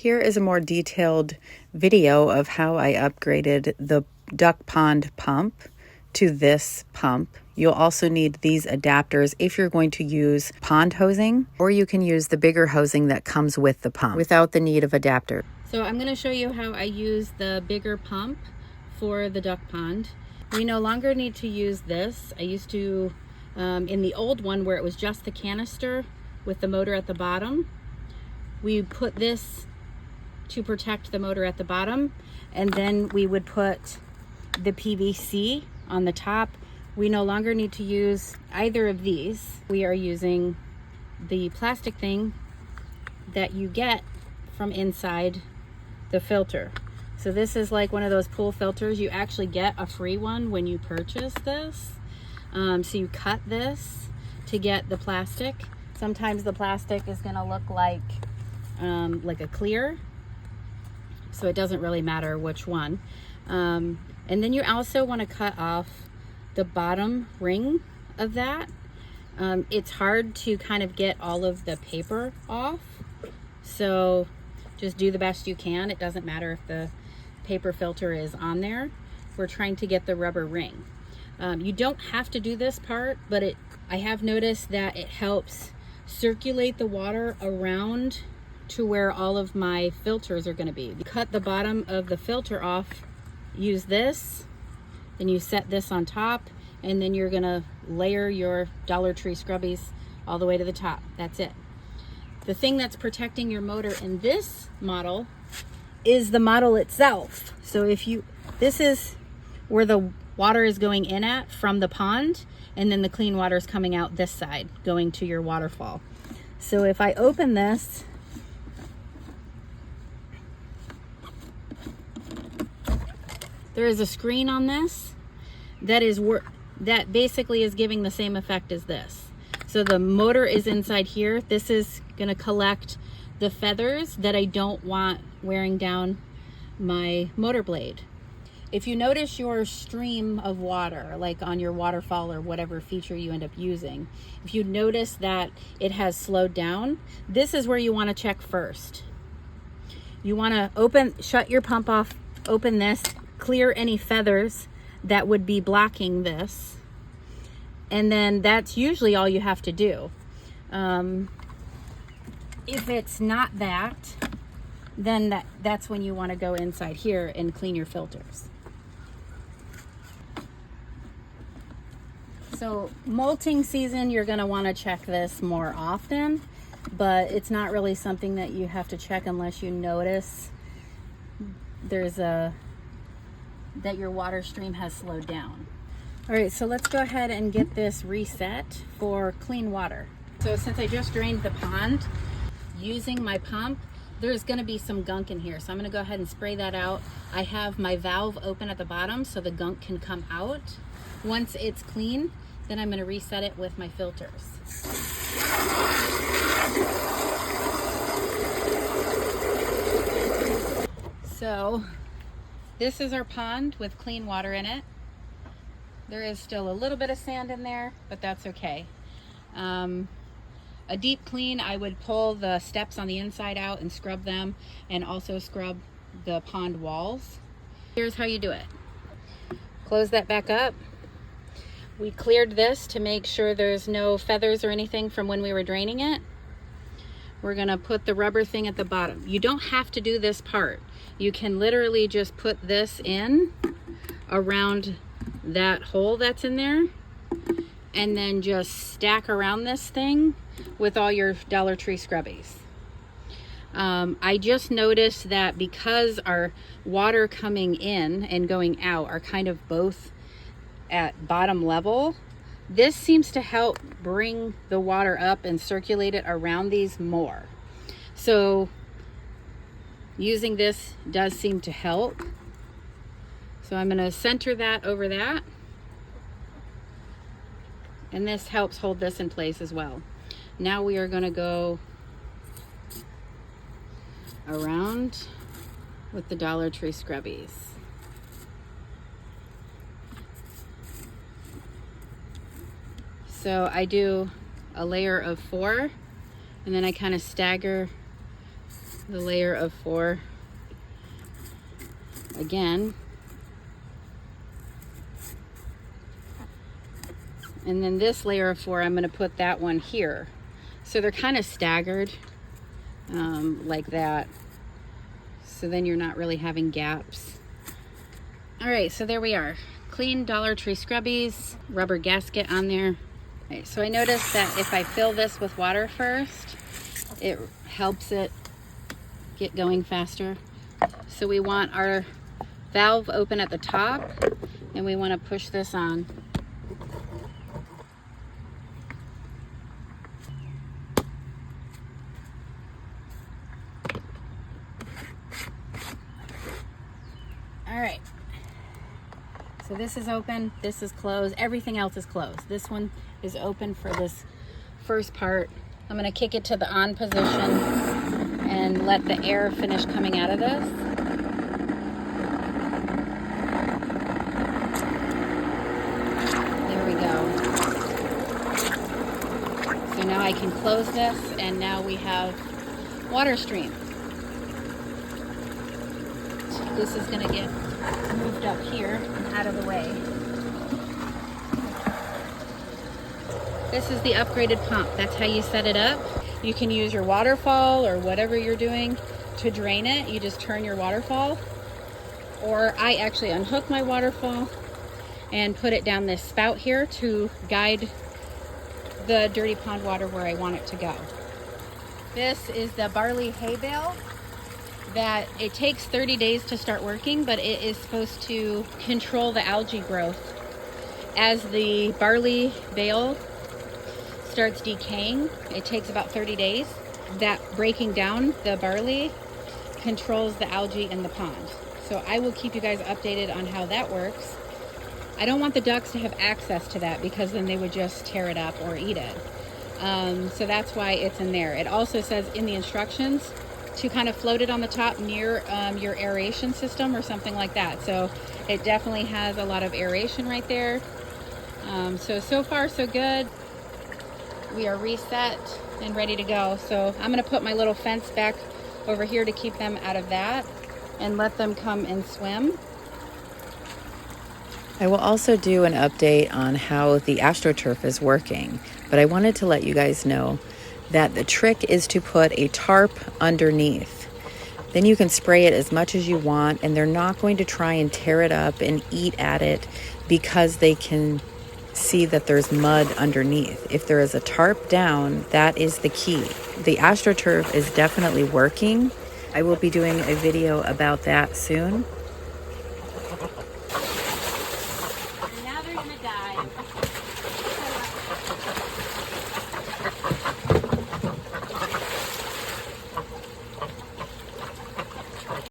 Here is a more detailed video of how I upgraded the duck pond pump to this pump. You'll also need these adapters if you're going to use pond hosing, or you can use the bigger hosing that comes with the pump without the need of adapter. So I'm going to show you how I use the bigger pump for the duck pond. We no longer need to use this. I used to, in the old one where it was just the canister with the motor at the bottom, we put this to protect the motor at the bottom, and then we would put the PVC on the top. We no longer need to use either of these. We are using the plastic thing that you get from inside the filter. So this is like one of those pool filters. You actually get a free one when you purchase this. So you cut this to get the plastic. Sometimes the plastic is gonna look like a clear, so it doesn't really matter which one. And then you also want to cut off the bottom ring of that. It's hard to kind of get all of the paper off, so just do the best you can. It doesn't matter if the paper filter is on there. We're trying to get the rubber ring. You don't have to do this part, but I have noticed that it helps circulate the water around to where all of my filters are going to be. You cut the bottom of the filter off, use this, then you set this on top, and then you're going to layer your Dollar Tree scrubbies all the way to the top. That's it. The thing that's protecting your motor in this model is the model itself. So this is where the water is going in at from the pond, and then the clean water is coming out this side, going to your waterfall. So if I open this, there is a screen on this that basically is giving the same effect as this. So the motor is inside here. This is going to collect the feathers that I don't want wearing down my motor blade. If you notice your stream of water, like on your waterfall or whatever feature you end up using, if you notice that it has slowed down, this is where you want to check first. You want to shut your pump off, open this, clear any feathers that would be blocking this, and then that's usually all you have to do. If it's not that, then that's when you want to go inside here and clean your filters. So molting season, you're going to want to check this more often, but it's not really something that you have to check unless you notice that your water stream has slowed down. All right, so let's go ahead and get this reset for clean water. So since I just drained the pond using my pump, there's going to be some gunk in here, so I'm going to go ahead and spray that out. I have my valve open at the bottom so the gunk can come out. Once it's clean, then I'm going to reset it with my filters. So this is our pond with clean water in it. There is still a little bit of sand in there, but that's okay. A deep clean, I would pull the steps on the inside out and scrub them, and also scrub the pond walls. Here's how you do it. Close that back up. We cleared this to make sure there's no feathers or anything from when we were draining it. We're gonna put the rubber thing at the bottom. You don't have to do this part. You can literally just put this in around that hole that's in there, and then just stack around this thing with all your Dollar Tree scrubbies. I just noticed that because our water coming in and going out are kind of both at bottom level, this seems to help bring the water up and circulate it around these more. So using this does seem to help. So I'm going to center that over that, and this helps hold this in place as well. Now we are going to go around with the Dollar Tree scrubbies. So I do a layer of 4, and then I kind of stagger the layer of 4 again. And then this layer of 4, I'm going to put that one here. So they're kind of staggered like that. So then you're not really having gaps. All right, so there we are. Clean Dollar Tree scrubbies, rubber gasket on there. Okay, so I noticed that if I fill this with water first, it helps it get going faster. So we want our valve open at the top, and we want to push this on. All right. So this is open, this is closed, everything else is closed. This one is open for this first part. I'm gonna kick it to the on position and let the air finish coming out of this. There we go. So now I can close this, and now we have water stream. This is gonna get moved up here and out of the way. This is the upgraded pump. That's how you set it up. You can use your waterfall or whatever you're doing to drain it. You just turn your waterfall. Or I actually unhook my waterfall and put it down this spout here to guide the dirty pond water where I want it to go. This is the barley hay bale that it takes 30 days to start working, but it is supposed to control the algae growth. As the barley bale starts decaying, it takes about 30 days. That breaking down the barley controls the algae in the pond. So I will keep you guys updated on how that works. I don't want the ducks to have access to that because then they would just tear it up or eat it. So that's why it's in there. It also says in the instructions to kind of float it on the top near your aeration system or something like that. So it definitely has a lot of aeration right there. So far so good. We are reset and ready to go. So I'm gonna put my little fence back over here to keep them out of that and let them come and swim. I will also do an update on how the AstroTurf is working, but I wanted to let you guys know that the trick is to put a tarp underneath. Then you can spray it as much as you want, and they're not going to try and tear it up and eat at it because they can see that there's mud underneath. If there is a tarp down, that is the key. The AstroTurf is definitely working. I will be doing a video about that soon. Now they're gonna die.